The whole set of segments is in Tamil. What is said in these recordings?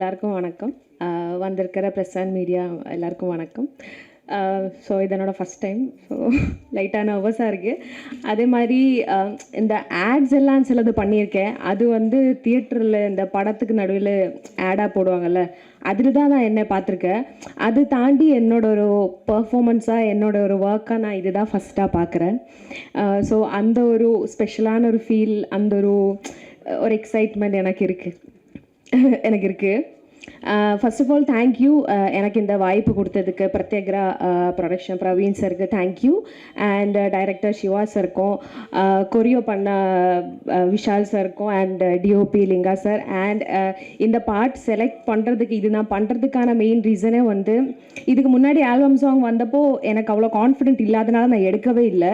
எல்லாருக்கும் வணக்கம். வந்திருக்கிற ப்ரெஸ் அண்ட் மீடியா எல்லாருக்கும் வணக்கம். ஸோ இது என்னோடய ஃபஸ்ட் டைம். ஸோ லைட்டாக நர்வஸாக இருக்குது. அதே மாதிரி இந்த ஆட்ஸ் எல்லாம் சிலது பண்ணியிருக்கேன். அது வந்து தியேட்டரில் இந்த படத்துக்கு நடுவில் ஆடாக போடுவாங்கள்ல, அதில் தான் நான் என்னை பார்த்துருக்கேன். அது தாண்டி என்னோட ஒரு பர்ஃபாமன்ஸாக என்னோட ஒரு ஒர்க்காக நான் இதுதான் ஃபஸ்ட்டாக பார்க்குறேன். ஸோ அந்த ஒரு ஸ்பெஷலான ஒரு ஃபீல், அந்த ஒரு எக்ஸைட்மெண்ட் எனக்கு இருக்குது. ஃபர்ஸ்ட் ஆஃப் ஆல் தேங்க்யூ எனக்கு இந்த வாய்ப்பு கொடுத்ததுக்கு பிரத்யேகரா ப்ரொடக்ஷன் பிரவீன் சருக்கு தேங்க்யூ. அண்ட் டைரக்டர் சிவா சருக்கும், கொரியோ பண்ண விஷால் சருக்கும், and DOP Linga sir. And இந்த பார்ட் செலக்ட் பண்ணுறதுக்கு, இது நான் பண்ணுறதுக்கான மெயின் ரீசனே வந்து, இதுக்கு முன்னாடி ஆல்பம் சாங் வந்தப்போ எனக்கு அவ்வளோ கான்ஃபிடென்ட் இல்லாதனால நான் எடுக்கவே இல்லை.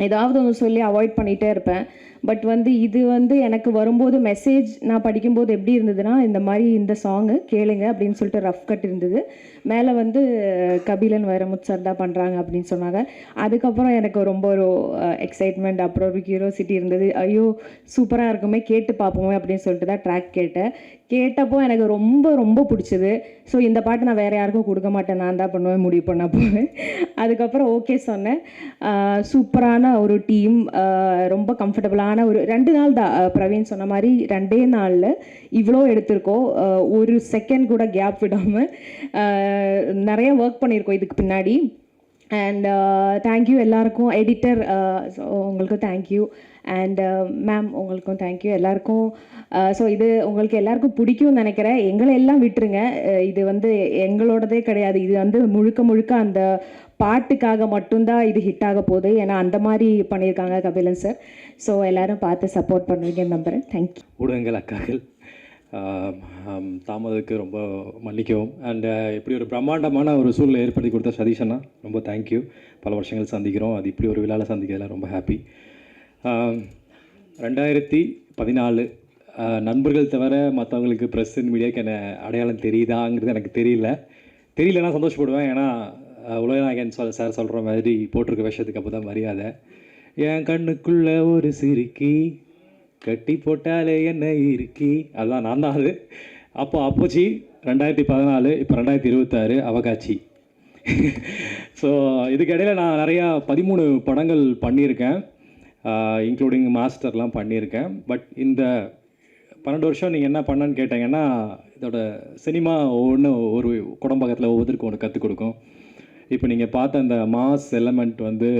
ஏதாவது ஒன்று சொல்லி அவாய்ட் பண்ணிகிட்டே இருப்பேன். பட் வந்து இது வந்து எனக்கு வரும்போது மெசேஜ் நான் படிக்கும்போது எப்படி இருந்ததுன்னா, இந்த மாதிரி இந்த சாங்கு கேளுங்க அப்படின்னு சொல்லிட்டு ரஃப் கட் இருந்தது. மேலே வந்து கபிலன் வைரமுத்து சார் தான் பண்ணுறாங்க அப்படின்னு சொன்னாங்க. அதுக்கப்புறம் எனக்கு ரொம்ப ஒரு எக்ஸைட்மெண்ட், அப்புறம் ஒரு கியூரியாசிட்டி இருந்தது. ஐயோ சூப்பராக இருக்குமே, கேட்டு பார்ப்போமே அப்படின்னு சொல்லிட்டு தான் ட்ராக் கேட்டப்போ எனக்கு ரொம்ப ரொம்ப பிடிச்சது. ஸோ இந்த பாட்டு நான் வேறு யாருக்கும் கொடுக்க மாட்டேன், நான் தான் பண்ணுவேன், முடிவு பண்ண போவேன். அதுக்கப்புறம் ஓகே சொன்னேன். சூப்பரான ஒரு டீம், ரொம்ப கம்ஃபர்டபுளான ஒரு 2 நாள் தான். பிரவீன் சொன்ன மாதிரி 2 நாளில் இவ்வளோ எடுத்திருக்கோம். ஒரு செகண்ட் கூட கேப் விடாமல் நிறைய ஒர்க் பண்ணியிருக்கோம் இதுக்கு பின்னாடி. அண்ட் தேங்க்யூ எல்லாருக்கும். எடிட்டர் உங்களுக்கும் தேங்க்யூ. அண்ட் மேம் உங்களுக்கும் தேங்க்யூ எல்லாருக்கும். ஸோ இது உங்களுக்கு எல்லாருக்கும் பிடிக்கும்னு நினைக்கிறேன். எங்களை எல்லாம் விட்டுருங்க, இது வந்து எங்களோடதே கிடையாது. இது வந்து முழுக்க அந்த பாட்டுக்காக மட்டும்தான் இது ஹிட் ஆக போகுது. ஏன்னா அந்த மாதிரி பண்ணியிருக்காங்க கபிலன் சார். ஸோ எல்லோரும் பார்த்து சப்போர்ட் பண்ணுவீங்கன்னு நம்புகிறேன். தேங்க்யூ. ஊடகங்கள் அக்காக்கள் தாமதத்துக்கு ரொம்ப மன்னிக்கவும். அண்ட் இப்படி ஒரு பிரம்மாண்டமான ஒரு சூழலை ஏற்படுத்தி கொடுத்த சதீஷனா ரொம்ப தேங்க்யூ. பல வருஷங்கள் சந்திக்கிறோம், அது இப்படி ஒரு விழாவில் சந்திக்கிறதுல ரொம்ப ஹாப்பி. 2014 நண்பர்கள் தவிர மற்றவங்களுக்கு ப்ரெஸ் மீடியாவுக்கு என்ன அடையாளம் தெரியுதாங்கிறது எனக்கு தெரியலன்னா சந்தோஷப்படுவேன். ஏன்னா உலகநாயகன் சார் சொல்கிற மாதிரி போட்டிருக்க விஷயத்துக்கு அப்போ தான் மரியாதை. என் கண்ணுக்குள்ள ஒரு சிரிக்கி கட்டி போட்டாலே என்ன இருக்கி, அதுதான் நான் தான். அது அப்போச்சி 2014, இப்போ 2026 அவகாட்சி. ஸோ இதுக்கு இடையில நான் நிறையா 13 படங்கள் பண்ணியிருக்கேன், இன்க்ளூடிங் மாஸ்டர்லாம் பண்ணியிருக்கேன். பட் இந்த 12 வருஷம் நீங்கள் என்ன பண்ணன்னு கேட்டிங்கன்னா, இதோட சினிமா ஒரு குடம்பகத்தில் ஒவ்வொருத்தருக்கும் ஒன்று கற்றுக் கொடுக்கும். இப்போ நீங்கள் பார்த்த அந்த மாஸ் எலமெண்ட் வந்து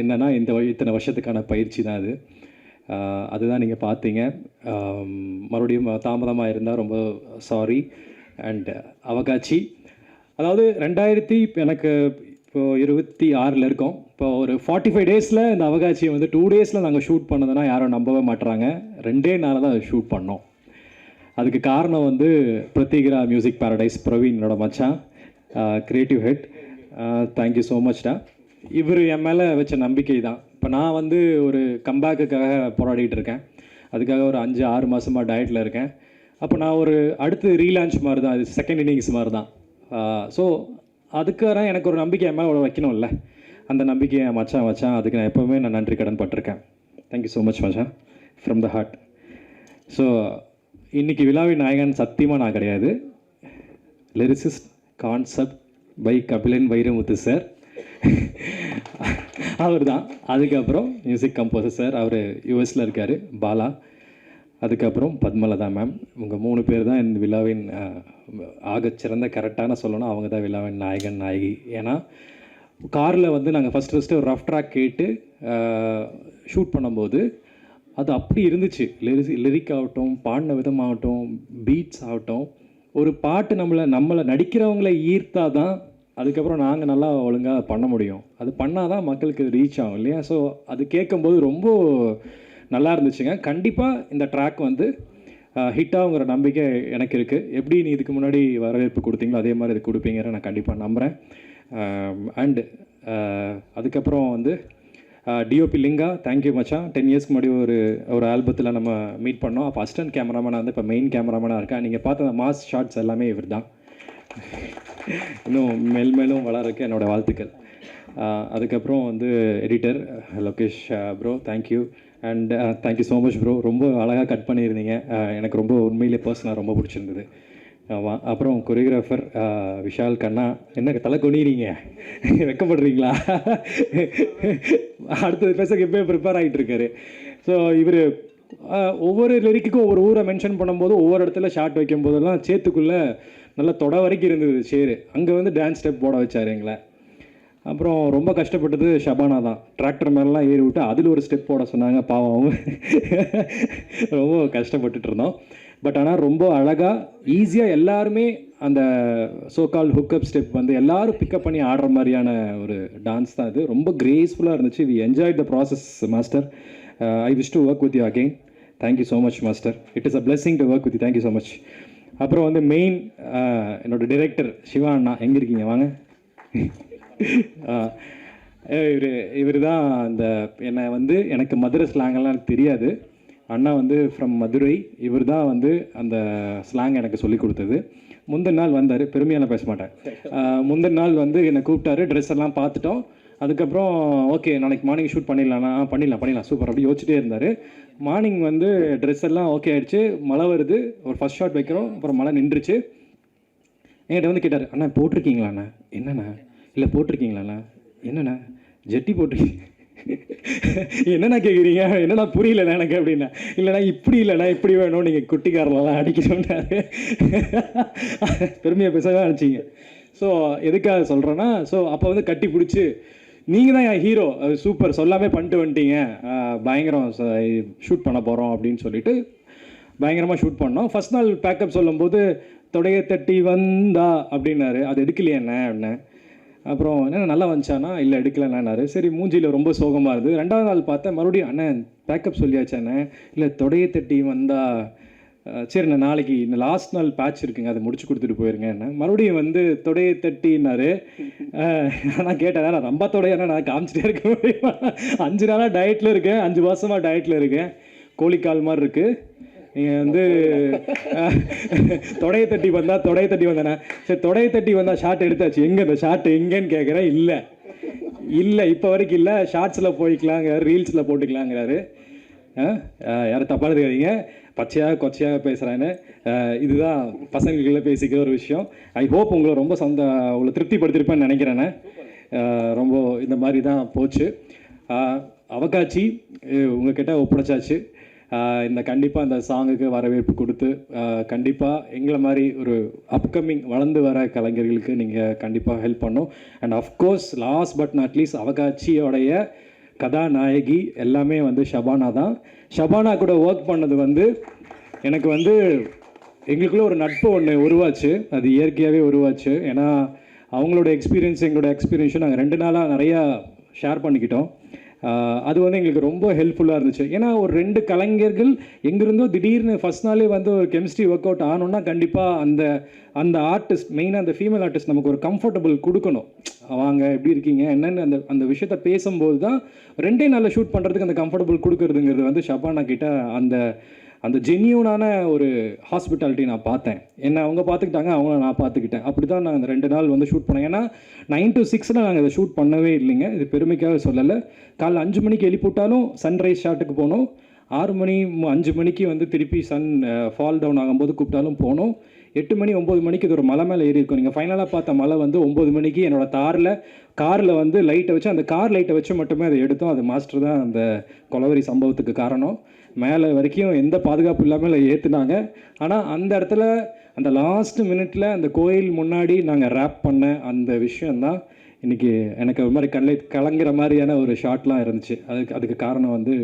என்னென்னா, இத்தனை வருஷத்துக்கான பயிற்சி தான் அது. அதுதான் நீங்கள் பார்த்தீங்க. மறுபடியும் தாமதமாக இருந்தால் ரொம்ப சாரி. அண்ட் அவகாட்சி, அதாவது எனக்கு இப்போ 26 இருக்கோம். இப்போ ஒரு 45 டேஸில் இந்த அவகாட்சியை வந்து 2 டேஸில் நாங்கள் ஷூட் பண்ணதுன்னா யாரும் நம்பவே மாட்டுறாங்க. 2 நாளில் தான் ஷூட் பண்ணோம். அதுக்கு காரணம் வந்து பிரத்யேகரா மியூசிக் பேரடைஸ் பிரவீனோட மச்சான், க்ரியேட்டிவ் ஹெட். தேங்க்யூ ஸோ மச்டா. இவர் என் மேலே வச்ச நம்பிக்கை தான். இப்போ நான் வந்து ஒரு கம்பேக்குக்காக போராடிட்டு இருக்கேன். அதுக்காக ஒரு 5-6 மாதமாக டயட்டில் இருக்கேன். அப்போ நான் ஒரு அடுத்து ரீலான்ச் மாதிரி தான், அது செகண்ட் இன்னிங்ஸ் மாதிரி தான். ஸோ அதுக்காக எனக்கு ஒரு நம்பிக்கை என் மேலே வைக்கணும்ல, அந்த நம்பிக்கையை என் மச்சான் வச்சான். அதுக்கு நான் எப்போவுமே நன்றி கடன் பட்டிருக்கேன். தேங்க்யூ ஸோ மச் மச்சான், ஃப்ரம் த ஹார்ட். ஸோ இன்றைக்கி விழாவின் நாயகன் சத்தியமாக நான் கிடையாது. Lyricist concept by Kabilan Vairamuthu sir, அவர் தான். அதுக்கப்புறம் மியூசிக் கம்போசர் சார், அவர் யூஎஸில் இருக்கார், பாலா. அதுக்கப்புறம் பத்மலதா மேம். இவங்க 3 பேர் தான் இந்த விழாவின் ஆகச்சிறந்த, கரெக்டான சொல்லணும், அவங்க தான் விழாவின் நாயகன் நாயகி. ஏன்னா காரில் வந்து நாங்கள் ஃபஸ்ட்டு ஒரு ரஃப் ட்ராக் கேட்டு ஷூட் பண்ணும்போது அது அப்படி இருந்துச்சு. லிரிக் ஆகட்டும், பாடின விதமாகட்டும், பீட்ஸ் ஆகட்டும், ஒரு பாட்டு நம்மளை நடிக்கிறவங்களை ஈர்த்தா தான் அதுக்கப்புறம் நாங்கள் நல்லா ஒழுங்காக பண்ண முடியும். அது பண்ணால் தான் மக்களுக்கு ரீச் ஆகும் இல்லையா? ஸோ அது கேட்கும்போது ரொம்ப நல்லா இருந்துச்சுங்க. கண்டிப்பாக இந்த ட்ராக் வந்து ஹிட் ஆகுங்கிற நம்பிக்கை எனக்கு இருக்குது. எப்படி நீ இதுக்கு முன்னாடி வரவேற்பு கொடுத்தீங்களோ அதே மாதிரி இது கொடுப்பீங்கிற நான் கண்டிப்பாக நம்புகிறேன். அண்டு அதுக்கப்புறம் வந்து டிஓபி லிங்கா, தேங்க்யூ மச்சான். 10 இயர்ஸ்க்கு முன்னாடி ஒரு ஆல்பத்தில் நம்ம மீட் பண்ணோம். அப்போ அசிஸ்டன்ட் கேமராமேனாக வந்து இப்போ மெயின் கேமராமேனாக இருக்கேன். நீங்கள் பார்த்த மாஸ் ஷார்ட்ஸ் எல்லாமே இவர் தான். இன்னும் மேலும் வளர்றதுக்கு என்னோடய வாழ்த்துக்கள். அதுக்கப்புறம் வந்து editor Lokesh bro, thank you. And thank you so much bro. ரொம்ப அழகாக கட் பண்ணியிருந்தீங்க. எனக்கு ரொம்ப உண்மையிலே பர்சனலாக ரொம்ப பிடிச்சிருந்தது. ஆமாம். அப்புறம் கொரியோகிராஃபர் விஷால் கண்ணா. என்ன தலை கொனிறீங்க, வெக்கப்படுறீங்களா? அடுத்தது பேச எப்போயும் ப்ரிப்பேர் ஆகிட்டு இருக்காரு. ஸோ இவர் ஒவ்வொரு லிரிக்குக்கும் ஒவ்வொரு ஊரை மென்ஷன் பண்ணும்போது ஒவ்வொரு இடத்துல ஷார்ட் வைக்கும் போதெல்லாம் சேத்துக்குள்ளே நல்லா தொட வரைக்கும் இருந்தது சேரு. அங்கே வந்து டான்ஸ் ஸ்டெப் போட வச்சார் எங்களை. அப்புறம் ரொம்ப கஷ்டப்பட்டது ஷபானா தான். டிராக்டர் மேலாம் ஏறி விட்டு அதில் ஒரு ஸ்டெப் போட சொன்னாங்க. பாவம் ரொம்ப கஷ்டப்பட்டுட்டு இருந்தோம். பட் ஆனால் ரொம்ப அழகாக ஈஸியாக எல்லாருமே அந்த சோகால் ஹுக்கப் ஸ்டெப் வந்து எல்லோரும் பிக்கப் பண்ணி ஆடுற மாதிரியான ஒரு டான்ஸ் தான் இது. ரொம்ப கிரேஸ்ஃபுல்லாக இருந்துச்சு. We enjoy the process master. I wish to work with you again. Thank you so much master. It is a blessing to work with you. Thank you so much. அப்புறம் வந்து மெயின் என்னோடய டிரெக்டர் சிவா அண்ணா. எங்கே இருக்கீங்க வாங்க. இவர் தான் அந்த என்னை வந்து எனக்கு மதுரை ஸ்லாங்கெல்லாம் எனக்கு தெரியாது. அண்ணா வந்து ஃப்ரம் மதுரை. இவர் தான் வந்து அந்த ஸ்லாங் எனக்கு சொல்லி கொடுத்தது. முந்தின நாள் வந்தார். பெருமையாக நான் பேச மாட்டேன். முந்தின நாள் வந்து என்னை கூப்பிட்டாரு. ட்ரெஸ் எல்லாம் பார்த்துட்டோம். அதுக்கப்புறம் ஓகே நாளைக்கு மார்னிங் ஷூட் பண்ணிடலாம்ண்ணா. பண்ணிடலாம் சூப்பர் அப்படி யோசிச்சுட்டே இருந்தார். மார்னிங் வந்து ட்ரெஸ் எல்லாம் ஓகே ஆகிடுச்சு. மழை வருது. ஒரு ஃபஸ்ட் ஷாட் வைக்கிறோம். அப்புறம் மழை நின்றுச்சு. என்கிட்ட வந்து கேட்டார், அண்ணா போட்டிருக்கீங்களாண்ணா? என்னண்ணா? இல்லை போட்டிருக்கீங்களாண்ணா? என்னண்ணா ஜெட்டி போட்டிருக்கீங்க? என்னண்ணா கேட்குறீங்க? என்னண்ணா புரியலண்ணா எனக்கு அப்படின்னா. இல்லைண்ணா இப்படி இல்லைண்ணா இப்படி வேணும், நீங்கள் குட்டிக்காரெல்லாம் அடிக்கணும்னாரு. பெருமையாக பேசவே நினச்சிங்க. ஸோ எதுக்காக சொல்கிறேன்னா, ஸோ அப்போ வந்து கட்டி பிடிச்சி நீங்கள் தான் என் ஹீரோ, சூப்பர் சொல்லாமே பண்ணிட்டு வந்துட்டீங்க, பயங்கரம் ஷூட் பண்ண போகிறோம் அப்படின்னு சொல்லிட்டு பயங்கரமாக ஷூட் பண்ணோம். ஃபஸ்ட் நாள் பேக்கப் சொல்லும்போது தொடைய தட்டி வந்தா அப்படின்னாரு. அது எடுக்கலையே என்ன அப்படின்னேன். அப்புறம் என்ன நல்லா வந்துச்சானா? இல்லை எடுக்கலன்னாரு. சரி மூஞ்சியில் ரொம்ப சோகமாக இருந்தது. ரெண்டாவது நாள் பார்த்தேன் மறுபடியும், அண்ணன் பேக்கப் சொல்லியாச்சாண்ணே? இல்லை தொடைய தட்டி வந்தா. சரிண்ணே நாளைக்கு இந்த லாஸ்ட் நாள் பேட்ச் இருக்குங்க, அதை முடிச்சு கொடுத்துட்டு போயிருங்க என்ன. மறுபடியும் வந்து தொடைய தட்டின்னாரு. நான் கேட்டேன், நான் ரொம்ப தொடையானா நான் காமிச்சிட்டே இருக்க முடியுமா? 5 நாளாக டயட்டில் இருக்கேன், 5 மாதமாக டயட்டில் இருக்கேன். கோழிக்கால் மாதிரி இருக்குது. நீங்கள் வந்து தொடைய தட்டி வந்தானே. சரி தொடைய தட்டி வந்தால் ஷார்ட் எடுத்தாச்சு, எங்கே இந்த ஷார்ட் எங்கேன்னு கேட்குறேன். இல்லை இப்போ வரைக்கும் இல்லை, ஷார்ட்ஸில் போய்க்கலாங்க, ரீல்ஸில் போட்டுக்கலாங்கிறாரு. யாரும் தப்பாக இருக்காதீங்க, பச்சையாக கொச்சையாக பேசுகிறான்னு. இதுதான் பசங்களுக்குள்ளே பேசிக்கிற ஒரு விஷயம். ஐ ஹோப் உங்களை ரொம்ப உங்களை திருப்திப்படுத்திருப்பேன்னு நினைக்கிறேண்ணே. ரொம்ப இந்த மாதிரி தான் போச்சு. அவகாட்சி உங்ககிட்ட ஒப்படைச்சாச்சு. இந்த கண்டிப்பாக அந்த சாங்குக்கு வரவேற்பு கொடுத்து கண்டிப்பாக எங்களை மாதிரி ஒரு அப்கமிங் வளர்ந்து வர கலைஞர்களுக்கு நீங்கள் கண்டிப்பாக ஹெல்ப் பண்ணும். And of course last but not least அவகாட்சியோடைய கதாநாயகி எல்லாமே வந்து ஷபானா தான். ஷபானா கூட ஒர்க் பண்ணது வந்து எனக்கு வந்து எங்களுக்குள்ள ஒரு நட்பு ஒன்று உருவாச்சு. அது இயற்கையாகவே உருவாச்சு. ஏன்னா அவங்களோட எக்ஸ்பீரியன்ஸ் எங்களோட எக்ஸ்பீரியன்ஸும் நாங்கள் 2 நாளாக நிறையா ஷேர் பண்ணிக்கிட்டோம். அது வந்து எங்களுக்கு ரொம்ப ஹெல்ப்ஃபுல்லாக இருந்துச்சு. ஏன்னா ஒரு 2 கலைஞர்கள் எங்கிருந்தோ திடீர்னு ஃபஸ்ட் நாளே வந்து ஒரு கெமிஸ்ட்ரி ஒர்க் அவுட் ஆனோன்னா கண்டிப்பாக அந்த ஆர்டிஸ்ட், மெயினாக அந்த ஃபீமேல் ஆர்டிஸ்ட் நமக்கு ஒரு கம்ஃபர்டபுள் கொடுக்கணும். வாங்க எப்படி இருக்கீங்க என்னென்னு அந்த விஷயத்த பேசும்போது தான் 2 நாளில் ஷூட் பண்ணுறதுக்கு அந்த கம்ஃபர்டபுள் கொடுக்குறதுங்கிறது வந்து ஷபானா கிட்ட அந்த ஜென்யூனான ஒரு ஹாஸ்பிட்டாலிட்டி நான் பார்த்தேன். என்ன அவங்க பார்த்துக்கிட்டாங்க, அவங்கள நான் பார்த்துக்கிட்டேன். அப்படி தான் நான் அந்த 2 நாள் வந்து ஷூட் பண்ணேன். ஏன்னா 9 to 6 நாங்கள் இதை ஷூட் பண்ணவே இல்லைங்க. இது பெருமைக்காக சொல்லலை. காலைல 5 மணிக்கு எழுப்பிவிட்டாலும் சன்ரைஸ் ஷாட்டுக்கு போனோம். 6 மணி 5 மணிக்கு வந்து திருப்பி சன் ஃபால் டவுன் ஆகும்போது கூப்பிட்டாலும் போனோம். 8 மணி 9 மணிக்கு இது ஒரு மலை மேலே ஏறி இருக்கும். நீங்கள் ஃபைனலாக பார்த்த மலை வந்து 9 மணிக்கு என்னோடய காரில் வந்து லைட்டை வச்சு, அந்த கார் லைட்டை வச்சு மட்டுமே அதை எடுத்தோம். அது மாஸ்டர் தான் அந்த கொலவெறி சம்பவத்துக்கு காரணம். மேலே வரைக்கும் எந்த பாதுகாப்பு இல்லாமல் ஏற்றுனாங்க. ஆனால் அந்த இடத்துல அந்த லாஸ்ட் மினிட்ல அந்த கோயில் முன்னாடி நாங்கள் ரேப் பண்ண அந்த விஷயந்தான் இன்றைக்கி எனக்கு ஒரு மாதிரி கலங்குற மாதிரியான ஒரு ஷாட்லாம் இருந்துச்சு. அதுக்கு காரணம் வந்து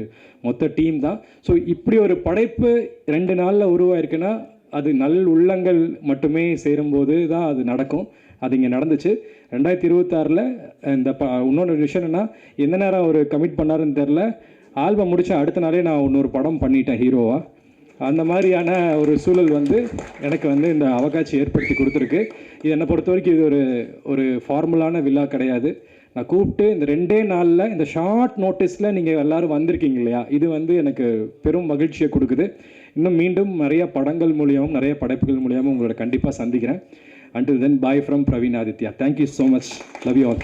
மொத்த டீம் தான். ஸோ இப்படி ஒரு படைப்பு 2 நாளில் உருவாயிருக்குன்னா அது நல் உள்ளங்கள் மட்டுமே சேரும்போது தான் அது நடக்கும். அது இங்கே நடந்துச்சு. 2026 இந்த இன்னொன்று விஷயம் என்னென்னா, எந்த நேரம் அவர் கமிட் பண்ணாருன்னு தெரில. ஆல்பம் முடித்த அடுத்த நாளே நான் இன்னொரு படம் பண்ணிட்டேன் ஹீரோவாக. அந்த மாதிரியான ஒரு சூழல் வந்து எனக்கு வந்து இந்த அவகாட்சி ஏற்படுத்தி கொடுத்துருக்கு. இது என்னை பொறுத்த வரைக்கும் இது ஒரு ஃபார்முலான விழா கிடையாது. நான் கூப்பிட்டு இந்த 2 நாளில் இந்த ஷார்ட் நோட்டீஸில் நீங்கள் எல்லோரும் வந்திருக்கீங்க இல்லையா, இது வந்து எனக்கு பெரும் மகிழ்ச்சியை கொடுக்குது. இன்னும் மீண்டும் நிறைய படங்கள் மூலியமும் நிறைய படைப்புகள் மூலியமும் உங்களோட கண்டிப்பாக சந்திக்கிறேன். Until then, bye from Praveen Aditya. Thank you so much. Love you all.